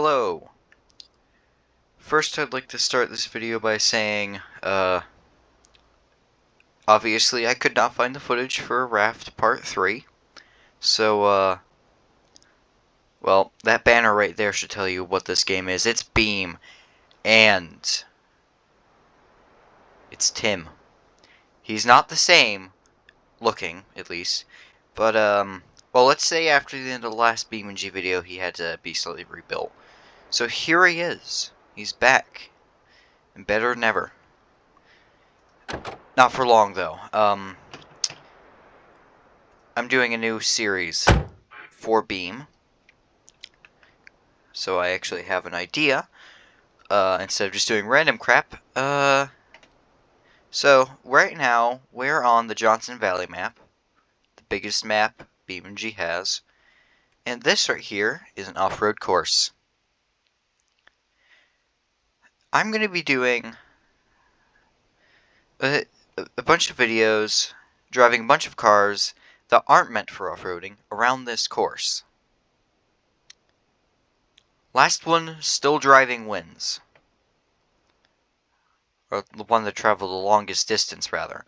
Hello! First, I'd like to start this video by saying, obviously I could not find the footage for Raft Part 3, so, well, that banner right there should tell you what this game is. It's Beam, and it's Tim. He's not the same, looking, at least, but, well, let's say after the end of the last BeamNG video, he had to be slightly rebuilt. So here he is. He's back. And better than ever. Not for long, though. I'm doing a new series for Beam. So I actually have an idea. Instead of just doing random crap. So, right now, we're on the Johnson Valley map. The biggest map BeamNG has. And this right here is an off-road course. I'm going to be doing a bunch of videos, driving a bunch of cars that aren't meant for off-roading around this course. Last one, still driving wins. Or the one that traveled the longest distance, rather.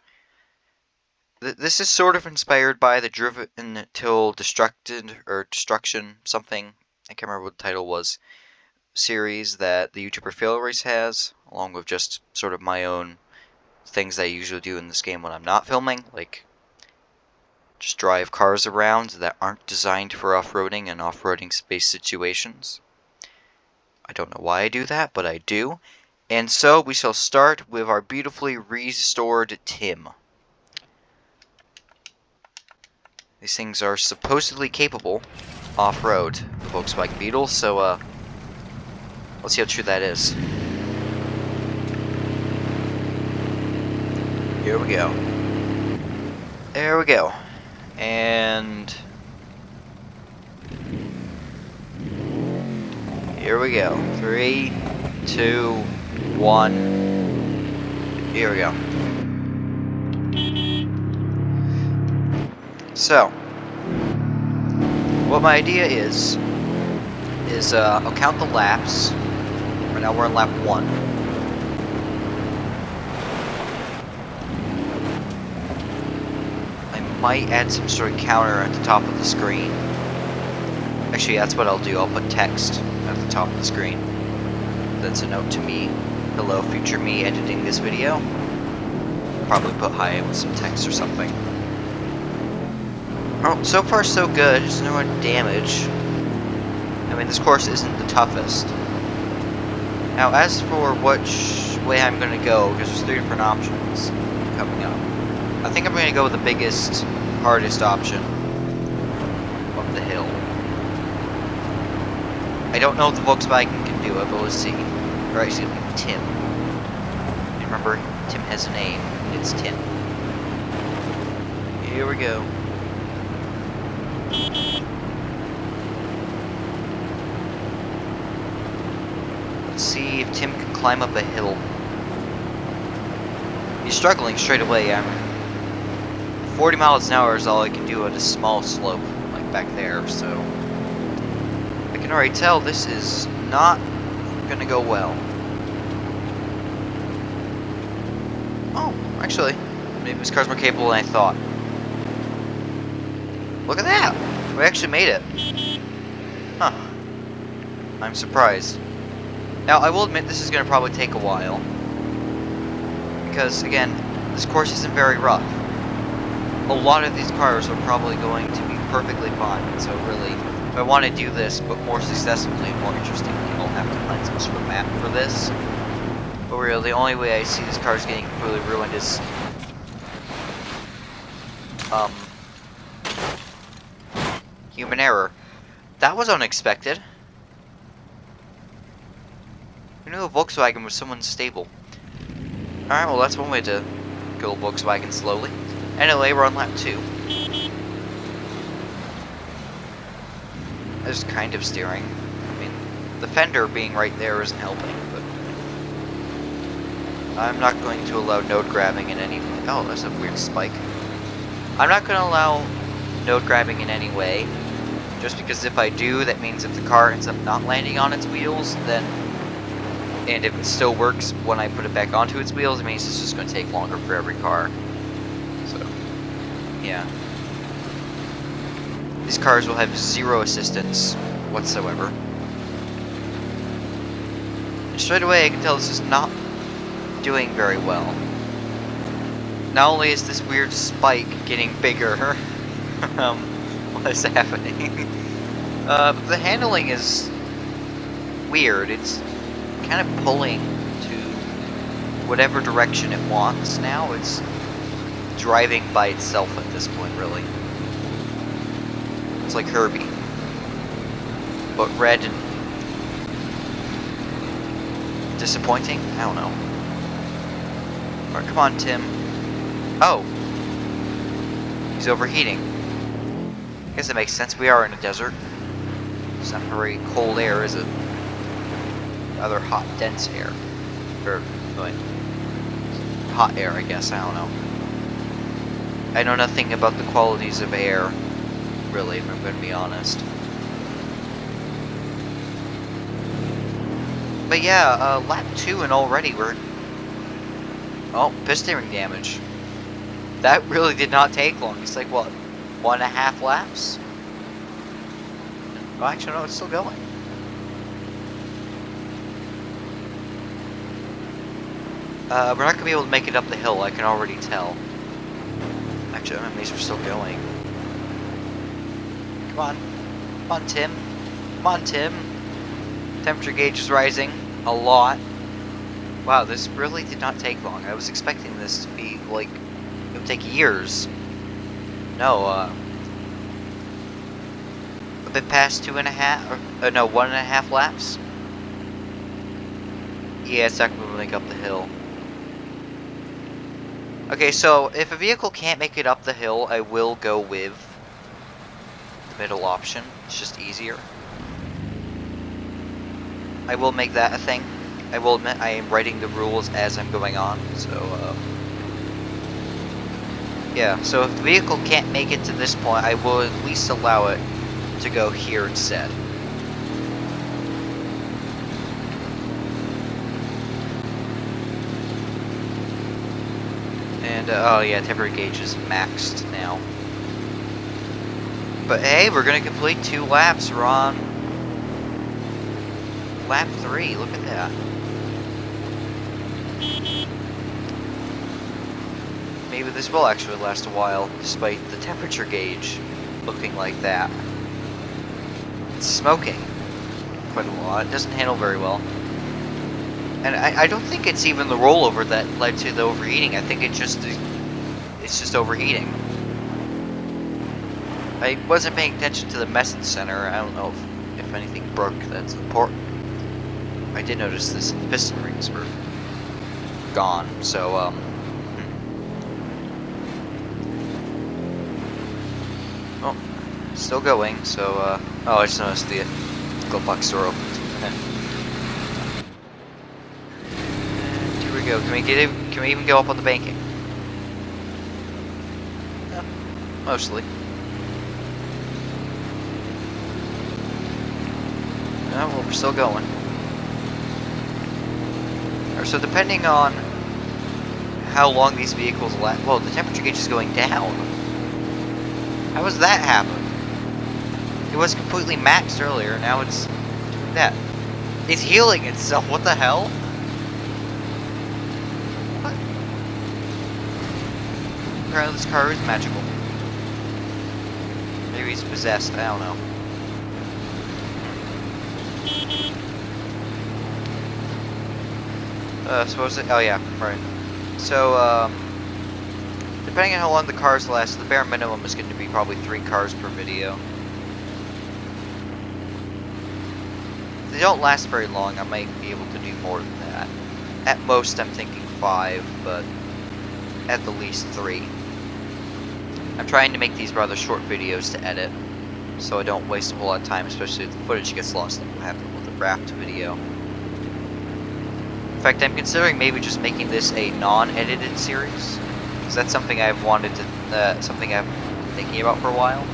This is sort of inspired by the Driven Till Destructed, or Destruction something, I can't remember what the title was, series that the YouTuber Failrace has, along with just sort of my own things that I usually do in this game when I'm not filming, like just drive cars around that aren't designed for off-roading and off-roading space situations. I don't know why I do that, but I do. And so we shall start with our beautifully restored Tim. These things are supposedly capable off-road, the Volkswagen Beetle, so let's see how true that is. Here we go. There we go. And here we go. 3, 2, 1. Here we go. So, what my idea is I'll count the laps. Right now we're on lap 1. I might add some sort of counter at the top of the screen. Actually, that's what I'll do. I'll put text at the top of the screen. That's a note to me. Hello, future me editing this video. Probably put hi with some text or something. Oh, so far so good. There's no more damage. I mean, this course isn't the toughest. Now, as for which way I'm going to go, because there's 3 different options coming up. I think I'm going to go with the biggest, hardest option up the hill. I don't know if the Volkswagen can do it, but let's see. Or actually, Tim. And remember, Tim has a name. It's Tim. Here we go. Let's see if Tim can climb up a hill. He's struggling straight away. 40 miles an hour is all I can do at a small slope, like back there, so I can already tell this is not gonna go well. Oh, actually, maybe this car's more capable than I thought. Look at that! We actually made it. Huh. I'm surprised. Now, I will admit this is going to probably take a while. Because, again, this course isn't very rough. A lot of these cars are probably going to be perfectly fine. So really, if I want to do this, but more successfully and more interestingly, I'll have to find some sort of map for this. But really, the only way I see these cars getting completely ruined is human error. That was unexpected. Who knew a Volkswagen was so unstable? Alright, well that's one way to go Volkswagen slowly. Anyway, we're on lap 2. There's kind of steering. I mean, the fender being right there isn't helping, but I'm not going to allow node grabbing in any... Oh, that's a weird spike. I'm not going to allow node grabbing in any way. Just because if I do, that means if the car ends up not landing on its wheels, then... And if it still works when I put it back onto its wheels, it means it's just going to take longer for every car. So, yeah. These cars will have zero assistance whatsoever. And straight away I can tell this is not doing very well. Not only is this weird spike getting bigger, what is happening? But the handling is weird. It's kind of pulling to whatever direction it wants now. It's driving by itself at this point, really. It's like Herbie, but red and disappointing? I don't know. Alright, come on, Tim. Oh! He's overheating. I guess that makes sense. We are in a desert. It's not very cold air, is it? Rather hot, dense air. Or, like, hot air, I guess. I don't know. I know nothing about the qualities of air, really, if I'm going to be honest. But yeah, lap 2 and already we're... Oh, piston ring damage. That really did not take long. It's like, what, 1.5 laps? Oh, actually, no, it's still going. We're not going to be able to make it up the hill, I can already tell. Actually, I'm amazed we're still going. Come on. Come on, Tim. Come on, Tim. Temperature gauge is rising a lot. Wow, this really did not take long. I was expecting this to be, like, it would take years. No, a bit past 2.5, or no, 1.5 laps. Yeah, it's not going to make up the hill. Okay, so if a vehicle can't make it up the hill, I will go with the middle option. It's just easier. I will make that a thing. I will admit I am writing the rules as I'm going on, so, yeah, so if the vehicle can't make it to this point, I will at least allow it to go here instead. And, oh yeah, temperature gauge is maxed now. But hey, we're gonna complete 2 laps. We're on lap 3, look at that. Maybe this will actually last a while, despite the temperature gauge looking like that. It's smoking quite a lot. It doesn't handle very well. And I don't think it's even the rollover that led to the overheating. I think it's just overheating. I wasn't paying attention to the message center. I don't know if anything broke that's important. I did notice this piston rings were gone, so oh, still going, so oh, I just noticed the glove box door opened. And here we go. Can we get it? Can we even go up on the banking? Yeah, mostly. Yeah, well, we're still going. So depending on how long these vehicles last, well, the temperature gauge is going down. How does that happen? It was completely maxed earlier, now it's doing that. It's healing itself, what the hell? What? Apparently this car is magical. Maybe he's possessed, I don't know. Suppose it, oh yeah, right. So, depending on how long the cars last, the bare minimum is going to be probably 3 cars per video. If they don't last very long, I might be able to do more than that. At most, I'm thinking 5, but at the least 3. I'm trying to make these rather short videos to edit, so I don't waste a whole lot of time, especially if the footage gets lost like what happened with the wrapped video. In fact, I'm considering maybe just making this a non-edited series, because that's something I've wanted to, something I've been thinking about for a while.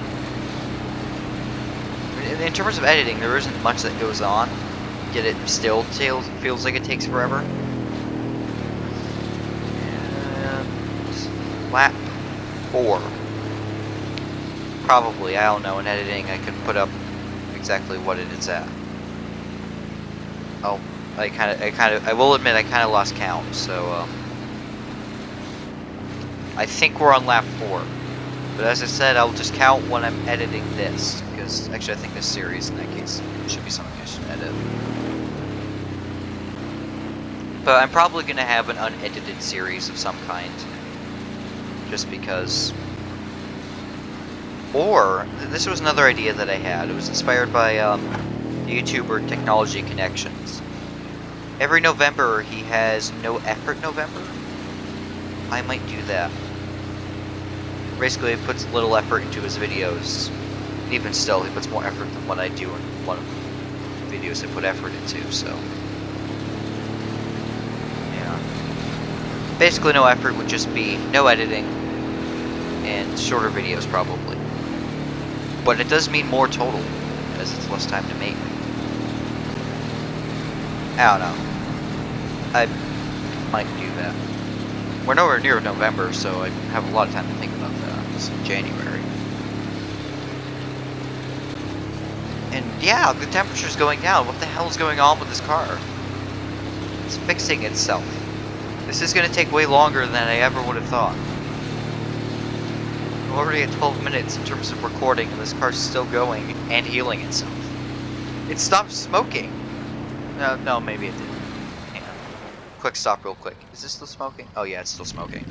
in terms of editing, there isn't much that goes on, yet it still feels like it takes forever. And lap 4. Probably, I don't know, in editing I could put up exactly what it is at. Oh, I will admit I kind of lost count, so, I think we're on lap 4. But as I said, I'll just count when I'm editing this, because actually I think this series in that case should be something I should edit. But I'm probably going to have an unedited series of some kind, just because. Or, this was another idea that I had. It was inspired by the YouTuber Technology Connections. Every November he has No Effort November. I might do that. Basically, he puts little effort into his videos. And even still, he puts more effort than what I do in one of the videos I put effort into, so. Yeah. Basically, no effort would just be no editing and shorter videos, probably. But it does mean more total, as it's less time to make. I don't know. I might do that. We're nowhere near November, so I have a lot of time to think about that. It's January. And yeah, the temperature's going down. What the hell is going on with this car? It's fixing itself. This is going to take way longer than I ever would have thought. We're already at 12 minutes in terms of recording, and this car's still going and healing itself. It stopped smoking. No, maybe it didn't. Hang on. Quick stop real quick. Is this still smoking? Oh yeah, it's still smoking.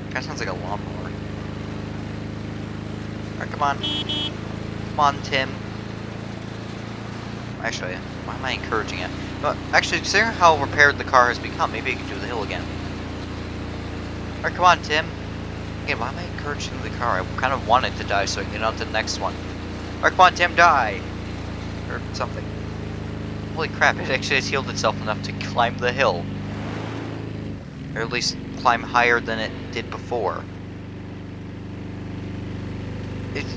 Kinda sounds like a lawnmower. Alright, come on. Come on, Tim. Actually, why am I encouraging it? But actually, considering how repaired the car has become, maybe I can do the hill again. Alright, come on, Tim. Again, why am I encouraging the car? I kind of want it to die so I can get on to the next one. Alright, come on, Tim, die! Or something. Holy crap, it actually has healed itself enough to climb the hill. Or at least climb higher than it did before. It's...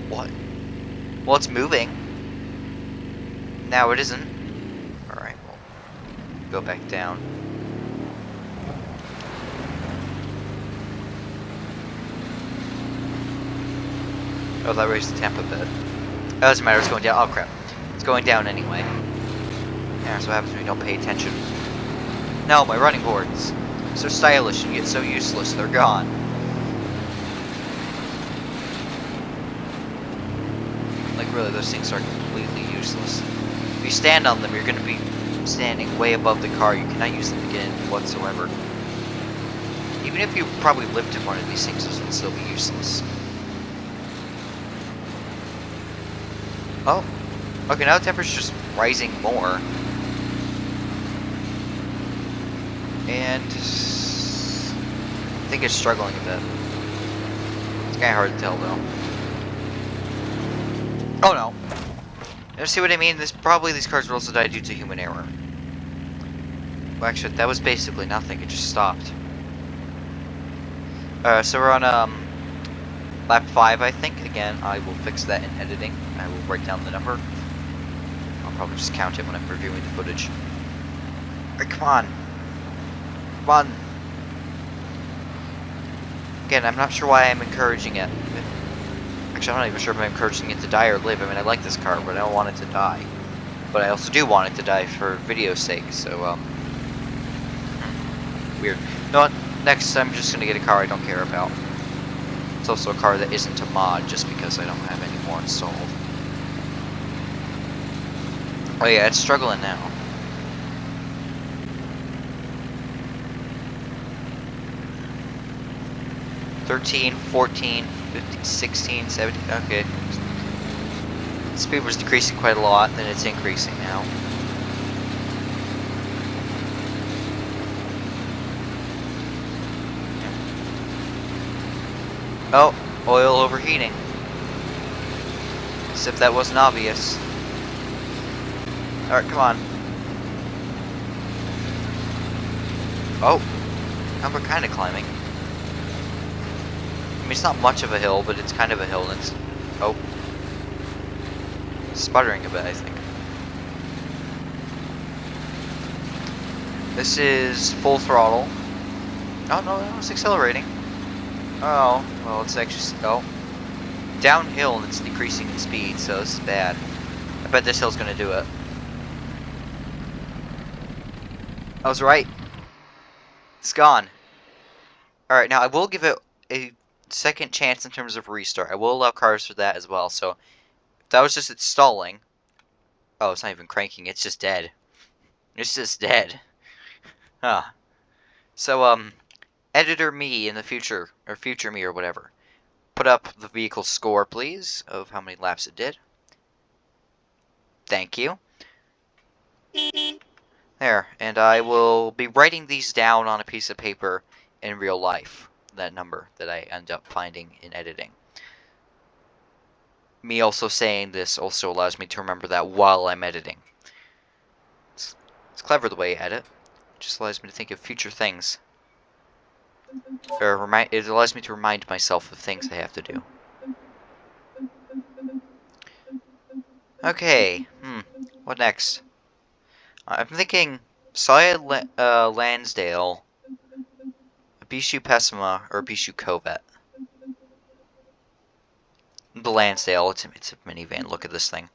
What? Well, it's moving. Now it isn't. Alright, we'll go back down. Oh, that raised the temp a bit. It doesn't matter, it's going down. Oh crap. It's going down anyway. Yeah, that's what happens when you don't pay attention. No, my running boards. So stylish and yet so useless, they're gone. Like really, those things are completely useless. If you stand on them, you're going to be standing way above the car. You cannot use them to get in whatsoever. Even if you probably lifted one of these things, this would still be useless. Oh. Okay, now the temperature's just rising more. And I think it's struggling a bit. It's kind of hard to tell, though. Oh no! You see what I mean? Probably these cars will also die due to human error. Well, actually, that was basically nothing. It just stopped. So we're on lap 5, I think. Again, I will fix that in editing. I will write down the number. I'll probably just count it when I'm reviewing the footage. Alright, come on. Come on. Again, I'm not sure why I'm encouraging it. Actually, I'm not even sure if I'm encouraging it to die or live. I mean, I like this car, but I don't want it to die. But I also do want it to die for video's sake, so, weird. You know what? Next, I'm just gonna get a car I don't care about. It's also a car that isn't a mod, just because I don't have any more installed. Oh yeah, it's struggling now. $13, $14, $15, $16, $17, okay. Speed was decreasing quite a lot, then it's increasing now. Oh, oil overheating. As if that wasn't obvious. Alright, come on. Oh. We're kind of climbing. I mean, it's not much of a hill, but it's kind of a hill. And it's... Oh. Sputtering a bit, I think. This is full throttle. Oh, no, it's accelerating. Oh, well, it's actually... Oh. Downhill, and it's decreasing in speed, so this is bad. I bet this hill's gonna do it. I was right. It's gone. Alright, now I will give it a second chance in terms of restart. I will allow cars for that as well, so... If that was just it stalling... Oh, it's not even cranking, it's just dead. It's just dead. Huh. So, editor me in the future, or future me or whatever. Put up the vehicle score, please, of how many laps it did. Thank you. There, and I will be writing these down on a piece of paper in real life. That number that I end up finding in editing. Me also saying this also allows me to remember that while I'm editing. It's clever the way I edit. It just allows me to think of future things. Or it allows me to remind myself of things I have to do. Okay, what next? I'm thinking Solid Lansdale, Bishu Pessima, or Bishu Covet. The Lansdale, it's a minivan, look at this thing.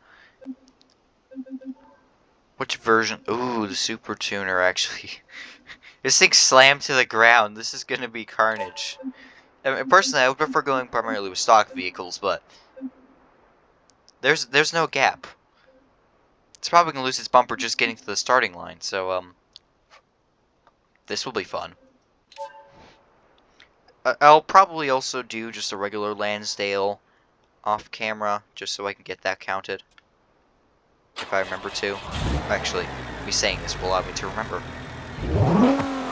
Which version? Ooh, the Super Tuner, actually. This thing slammed to the ground. This is gonna be carnage. I mean, personally, I would prefer going primarily with stock vehicles, but there's no gap. It's probably gonna lose its bumper just getting to the starting line, so this will be fun. I'll probably also do just a regular Lansdale off camera, just so I can get that counted. If I remember to. Actually, me saying this will allow me to remember.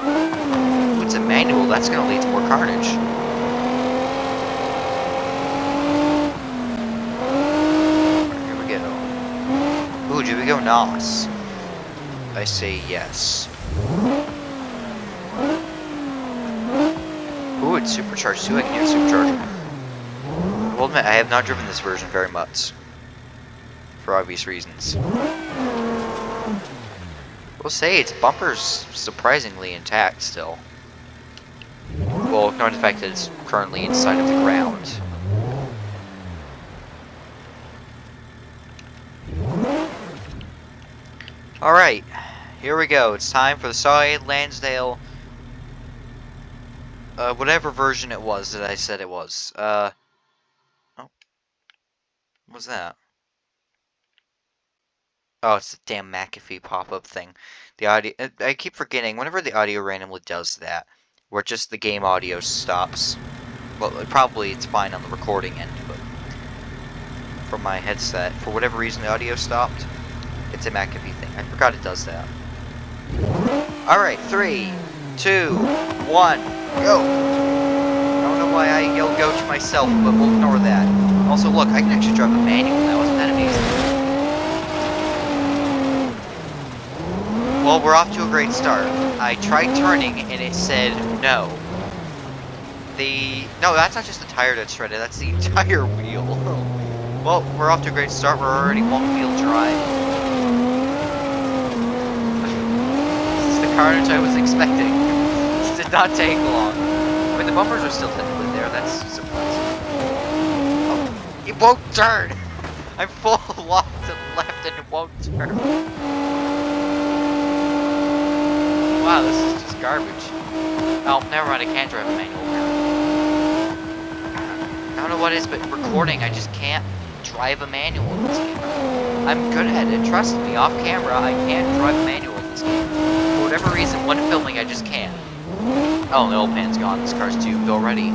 Ooh, it's a manual, that's gonna lead to more carnage. Here we go. Ooh, do we go NOS? I say yes. Ooh, it's supercharged too, I can use supercharger. I will admit, I have not driven this version very much. For obvious reasons. We'll say its bumper's surprisingly intact still. Well, ignoring the fact that it's currently inside of the ground. Alright, here we go. It's time for the Solid Lansdale. Whatever version it was that I said it was. Oh. What was that? Oh, it's the damn McAfee pop-up thing. The audio... I keep forgetting, whenever the audio randomly does that, where just the game audio stops. Well, probably it's fine on the recording end, but... from my headset, for whatever reason the audio stopped. It's a McAfee thing. I forgot it does that. Alright, 3, 2, 1, go! I don't know why I yelled go to myself, but we'll ignore that. Also, look, I can actually drive a manual now. Isn't that amazing? Well, we're off to a great start. I tried turning and it said no. No, that's not just the tire that's shredded, that's the entire wheel. Well, we're off to a great start. We're already one-wheel drive. This is the carnage I was expecting. This did not take long. I mean, the bumpers are still technically there. That's surprising. Oh, it won't turn. I'm full lock to the left and it won't turn. Wow, this is just garbage. Oh, never mind, I can't drive a manual apparently. I don't know what it is, but recording, I just can't drive a manual in this game. I'm good at it, trust me. Off camera, I can't drive a manual in this game. For whatever reason, when filming, I just can't. Oh, the oil pan's gone. This car's doomed already.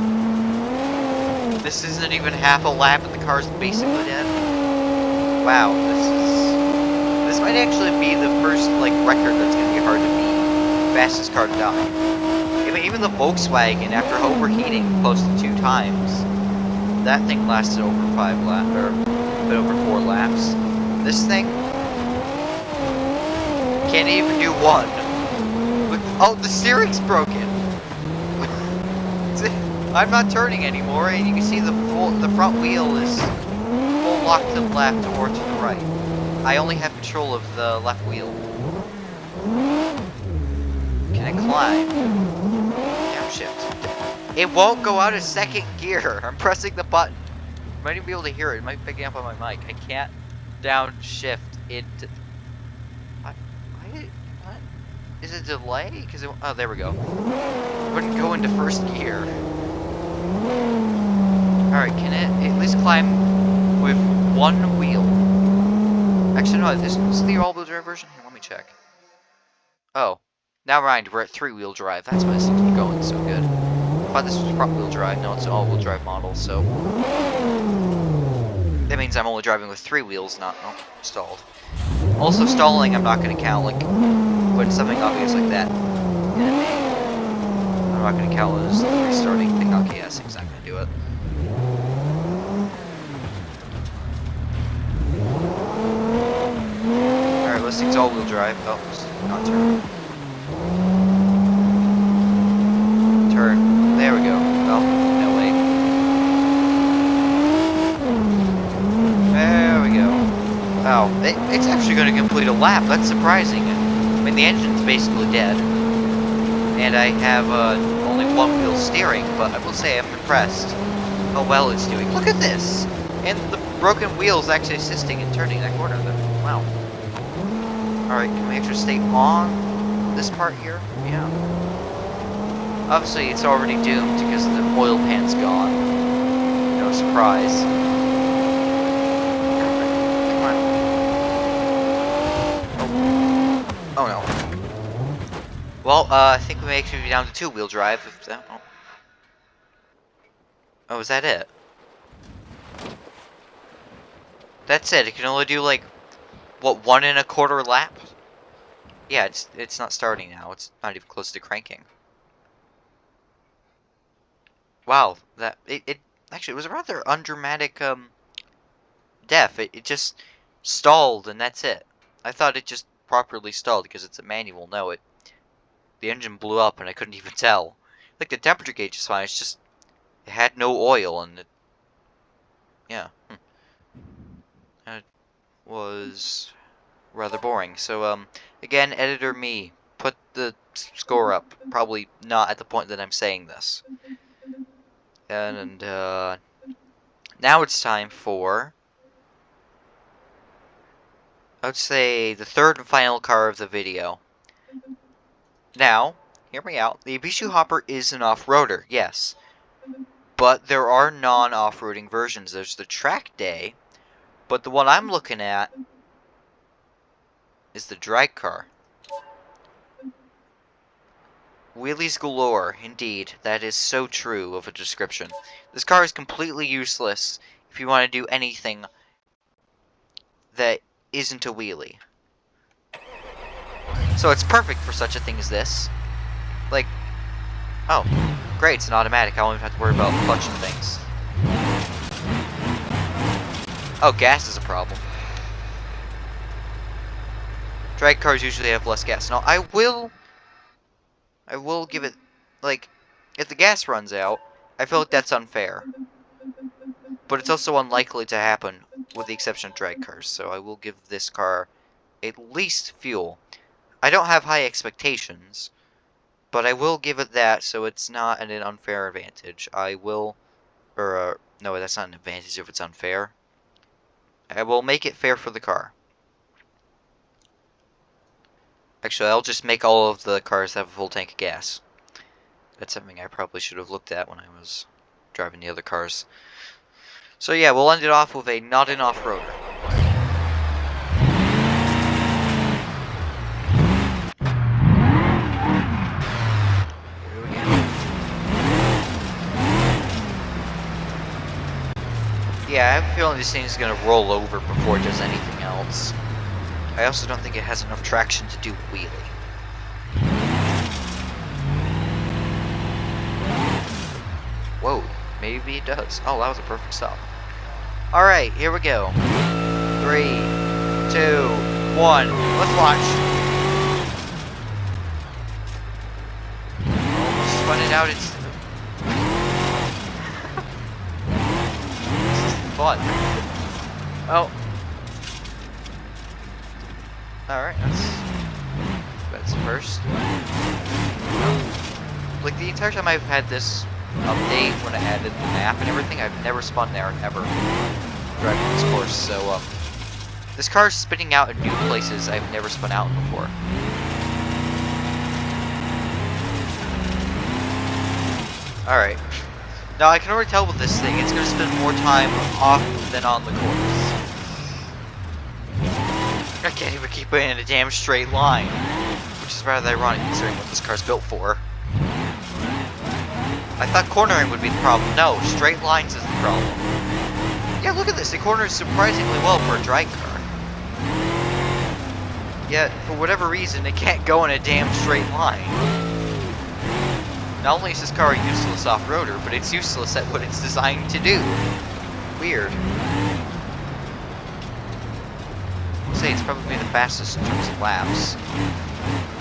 This isn't even half a lap and the car's basically dead. Wow, this might actually be the first, like, record that's gonna be hard to beat. Fastest car to die. I mean, even the Volkswagen, after overheating close to 2 times, that thing lasted over 5 laps, or a bit over 4 laps. This thing can't even do 1. Oh, the steering's broken. I'm not turning anymore, and you can see the front wheel is full lock to the left or to the right. I only have control of the left wheel. Can I climb? Downshift. It won't go out of second gear. I'm pressing the button. You might even be able to hear it. It might be picking up on my mic. I can't downshift into... What? Is it a delay? Because oh, there we go. It wouldn't go into first gear. Alright, can it at least climb with one wheel? Actually, no, this is the all-wheel drive version. Here, let me check. Oh, never mind. We're at three-wheel drive. That's why this thing's going so good. I thought this was front-wheel drive. No, it's an all-wheel drive model, so... That means I'm only driving with three wheels, not stalled. Also, stalling I'm not going to count, like, when something obvious like that. I'm not going to count as the restarting thing. Okay, yes, I'm not going to do it. Alright, this thing's all-wheel drive. Oh, not turn. Turn. There we go. Oh, no way. There we go. Oh, it's actually going to complete a lap. That's surprising. I mean, the engine's basically dead. And I have only one wheel steering, but I will say I'm impressed how well it's doing. Look at this! And the broken wheel's actually assisting in turning that corner. Wow. Alright, can we actually stay on this part here? Yeah. Obviously, it's already doomed because the oil pan's gone. No surprise. Come on. Oh no. Well, I think we may actually be down to two-wheel drive. If that, oh, is that it? That's it. It can only do like, what, 1 1/4 lap? Yeah, it's not starting now. It's not even close to cranking. Wow, that it actually it was a rather undramatic death. It just stalled and that's it. I thought it just properly stalled because it's a manual. No, the engine blew up and I couldn't even tell. Like the temperature gauge is fine. It's just it had no oil and it, yeah, it was rather boring. So again, editor me, put the score up. Probably not at the point that I'm saying this. And now it's time for, I would say, the third and final car of the video. Now, hear me out. The Ibishu Hopper is an off-roader, yes. But there are non-off-roading versions. There's the Track Day, but the one I'm looking at is the drag car. Wheelies galore, indeed. That is so true of a description. This car is completely useless if you want to do anything that isn't a wheelie. So it's perfect for such a thing as this. Like, oh, great, it's an automatic. I don't even have to worry about clutching things. Oh, gas is a problem. Drag cars usually have less gas. Now, I will give it, like, if the gas runs out, I feel like that's unfair. But it's also unlikely to happen, with the exception of drag cars. So I will give this car at least fuel. I don't have high expectations, but I will give it that so it's not an unfair advantage. I will, or, no, that's not an advantage if it's unfair. I will make it fair for the car. Actually, I'll just make all of the cars have a full tank of gas. That's something I probably should have looked at when I was driving the other cars. So yeah, we'll end it off with a not an off-roader. Yeah, I have a feeling this thing is going to roll over before it does anything else. I also don't think it has enough traction to do wheelie. Whoa, maybe it does. Oh, that was a perfect stop. Alright, here we go. 3, 2, 1. Let's watch. Almost spun it out. It's... fun. Oh. Alright, that's the first. Like, the entire time I've had this update, when I added the map and everything, I've never spun there, ever, driving this course, so, this car's spinning out in new places I've never spun out before. Alright. Now, I can already tell with this thing, it's going to spend more time off than on the course. I can't even keep it in a damn straight line, which is rather ironic considering what this car's built for. I thought cornering would be the problem. No, straight lines is the problem. Yeah, look at this. It corners surprisingly well for a drag car. Yet, for whatever reason, it can't go in a damn straight line. Not only is this car a useless off-roader, but it's useless at what it's designed to do. Weird. I'll say it's probably the fastest in terms of laps.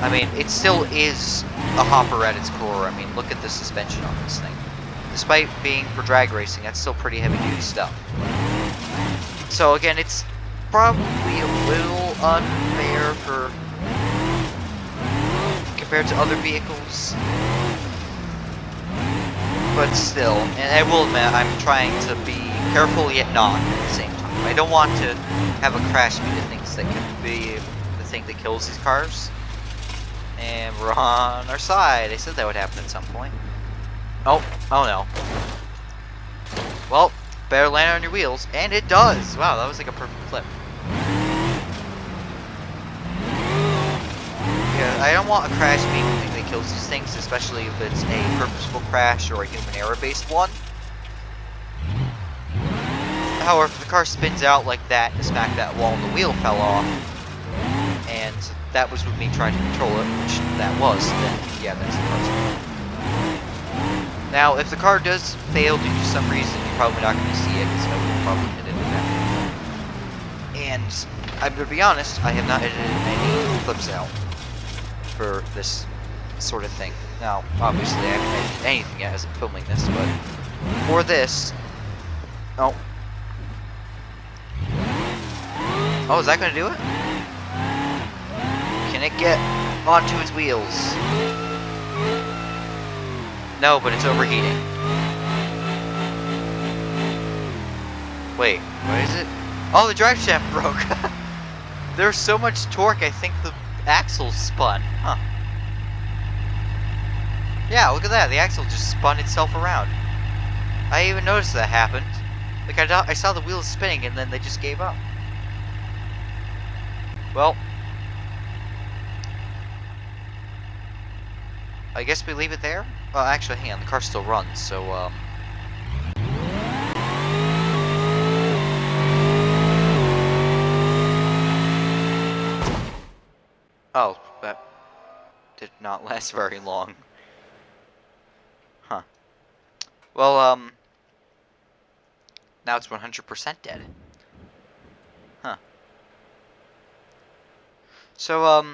I mean, it still is a hopper at its core. I mean, look at the suspension on this thing. Despite being for drag racing, that's still pretty heavy-duty stuff. So again, it's probably a little unfair compared to other vehicles. But still, and I will admit, I'm trying to be careful yet not at the same time. I don't want to have a crash be the things that could be the thing that kills these cars. And we're on our side. I said that would happen at some point. Oh no. Well, better land on your wheels, and it does. Wow, that was like a perfect flip. Yeah, I don't want a crash being the thing that kills these things, especially if it's a purposeful crash or a human error-based one. However, if the car spins out like that to smack that wall and the wheel fell off, and that was with me trying to control it, which that was, then yeah, that's the car's fault. Now, if the car does fail due to some reason, you're probably not going to see it, because I will probably hit it again. And I'm going to be honest, I have not edited any clips out for this sort of thing. Now, obviously, I haven't edited anything yet as I'm filming this, but for this... Oh, is that going to do it? Can it get onto its wheels? No, but it's overheating. Wait, what is it? Oh, the drive shaft broke. There's so much torque, I think the axle spun. Huh. Yeah, look at that. The axle just spun itself around. I even noticed that happened. Like, I saw the wheels spinning and then they just gave up. Well, I guess we leave it there? Well, actually, hang on, the car still runs, so, Oh, that did not last very long. Huh. Well, now it's 100% dead. Huh. So,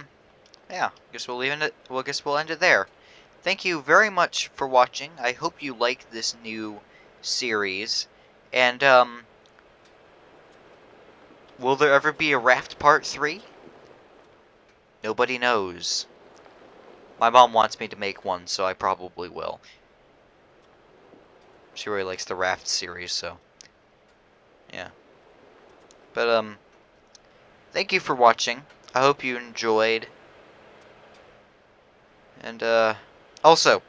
yeah, guess we'll leave it. Well, guess we'll end it there. Thank you very much for watching. I hope you like this new series. And, will there ever be a Raft Part 3? Nobody knows. My mom wants me to make one, so I probably will. She really likes the Raft series, so... yeah. But, thank you for watching. I hope you enjoyed. And, also,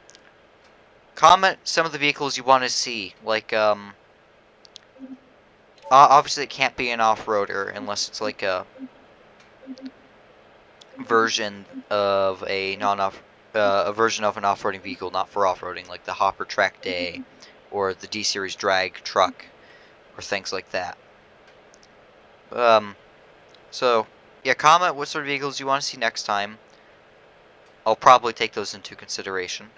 comment some of the vehicles you want to see. Like, obviously it can't be an off-roader unless it's like a version of a a version of an off-roading vehicle, not for off-roading, like the Hopper Track Day or the D-Series drag truck or things like that. So yeah, comment what sort of vehicles you want to see next time. I'll probably take those into consideration.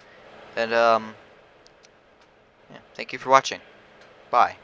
And yeah, thank you for watching. Bye.